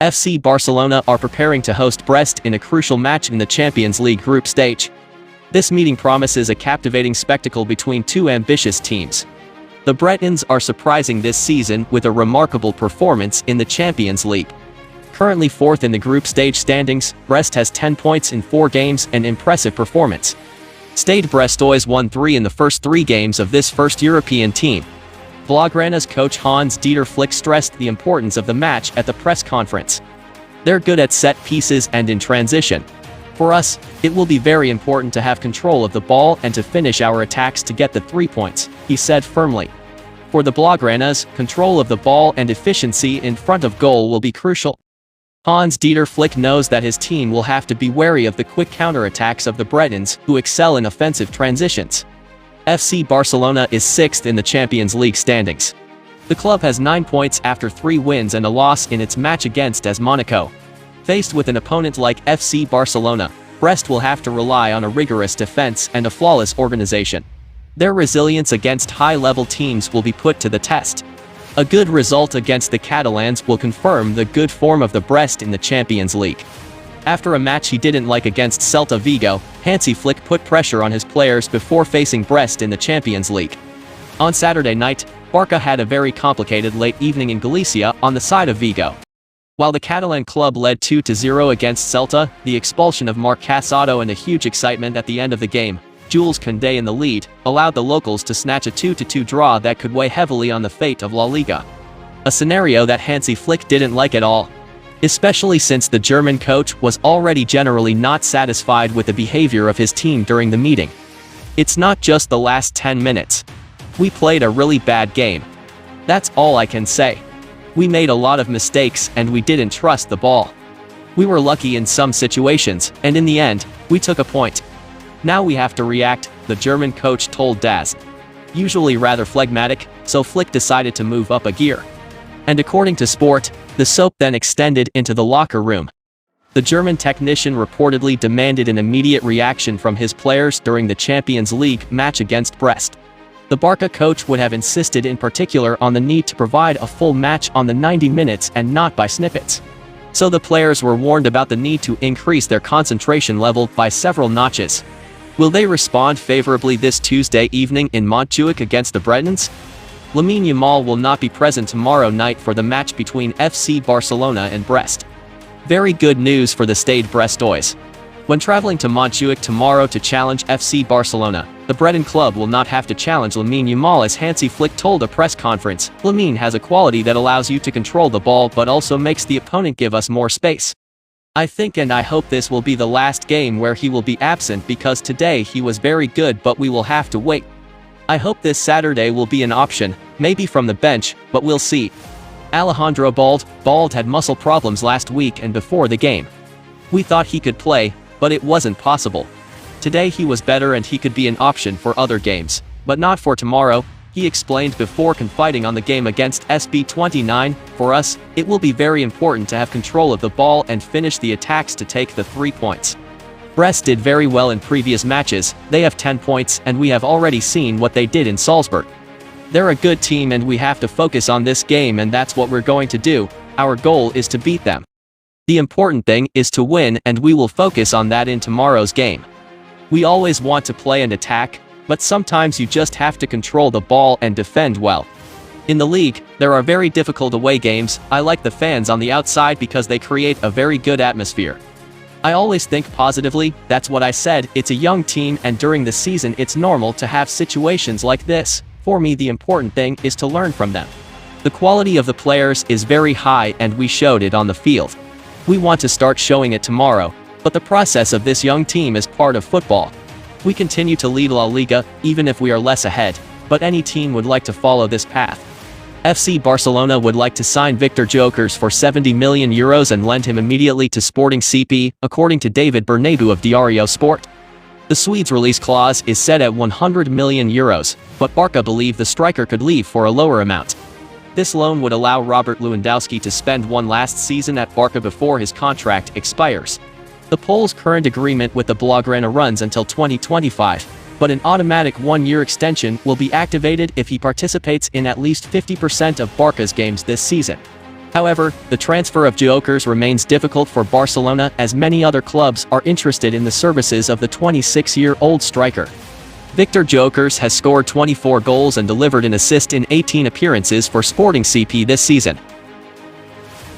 FC Barcelona are preparing to host Brest in a crucial match in the Champions League group stage. This meeting promises a captivating spectacle between two ambitious teams. The Bretons are surprising this season with a remarkable performance in the Champions League. Currently fourth in the group stage standings, Brest has 10 points in 4 games, an impressive performance. Stade Brestois won 3 in the first 3 games of this first European team. Blaugrana's coach Hans-Dieter Flick stressed the importance of the match at the press conference. They're good at set pieces and in transition. For us, it will be very important to have control of the ball and to finish our attacks to get the 3 points, he said firmly. For the Blaugranas, control of the ball and efficiency in front of goal will be crucial. Hans-Dieter Flick knows that his team will have to be wary of the quick counterattacks of the Bretons, who excel in offensive transitions. FC Barcelona is 6th in the Champions League standings. The club has 9 points after 3 wins and a loss in its match against AS Monaco. Faced with an opponent like FC Barcelona, Brest will have to rely on a rigorous defense and a flawless organization. Their resilience against high-level teams will be put to the test. A good result against the Catalans will confirm the good form of the Brest in the Champions League. After a match he didn't like against Celta Vigo, Hansi Flick put pressure on his players before facing Brest in the Champions League. On Saturday night, Barça had a very complicated late evening in Galicia on the side of Vigo. While the Catalan club led 2-0 against Celta, the expulsion of Marc Casado and a huge excitement at the end of the game, Jules Koundé in the lead, allowed the locals to snatch a 2-2 draw that could weigh heavily on the fate of La Liga. A scenario that Hansi Flick didn't like at all. Especially since the German coach was already generally not satisfied with the behavior of his team during the meeting. It's not just the last 10 minutes. We played a really bad game. That's all I can say. We made a lot of mistakes and we didn't trust the ball. We were lucky in some situations, and in the end, we took a point. Now we have to react, the German coach told DAZ. Usually rather phlegmatic, so Flick decided to move up a gear. And according to Sport, the soap then extended into the locker room. The German technician reportedly demanded an immediate reaction from his players during the Champions League match against Brest. The Barça coach would have insisted in particular on the need to provide a full match on the 90 minutes and not by snippets. So the players were warned about the need to increase their concentration level by several notches. Will they respond favorably this Tuesday evening in Montjuic against the Bretons? Lamine Yamal will not be present tomorrow night for the match between FC Barcelona and Brest. Very good news for the Stade Brestois. When traveling to Montjuic tomorrow to challenge FC Barcelona, the Breton club will not have to challenge Lamine Yamal, as Hansi Flick told a press conference. Lamine has a quality that allows you to control the ball but also makes the opponent give us more space. I think and I hope this will be the last game where he will be absent, because today he was very good, but we will have to wait. I hope this Saturday will be an option, maybe from the bench, but we'll see. Alejandro Balde had muscle problems last week and before the game. We thought he could play, but it wasn't possible. Today he was better and he could be an option for other games, but not for tomorrow, he explained before confiding on the game against SB29. For us, it will be very important to have control of the ball and finish the attacks to take the 3 points. Brest did very well in previous matches, they have 10 points and we have already seen what they did in Salzburg. They're a good team and we have to focus on this game, and that's what we're going to do. Our goal is to beat them. The important thing is to win, and we will focus on that in tomorrow's game. We always want to play and attack, but sometimes you just have to control the ball and defend well. In the league, there are very difficult away games. I like the fans on the outside because they create a very good atmosphere. I always think positively, that's what I said. It's a young team and during the season it's normal to have situations like this. For me, the important thing is to learn from them. The quality of the players is very high and we showed it on the field. We want to start showing it tomorrow, but the process of this young team is part of football. We continue to lead La Liga, even if we are less ahead, but any team would like to follow this path. FC Barcelona would like to sign Viktor Gyokeres for €70 million and lend him immediately to Sporting CP, according to David Bernabeu of Diario Sport. The Swedes' release clause is set at €100 million, but Barca believe the striker could leave for a lower amount. This loan would allow Robert Lewandowski to spend one last season at Barca before his contract expires. The Pole's current agreement with the Blaugrana runs until 2025, but an automatic 1-year extension will be activated if he participates in at least 50% of Barca's games this season. However, the transfer of Gyokeres remains difficult for Barcelona as many other clubs are interested in the services of the 26-year-old striker. Viktor Gyokeres has scored 24 goals and delivered an assist in 18 appearances for Sporting CP this season.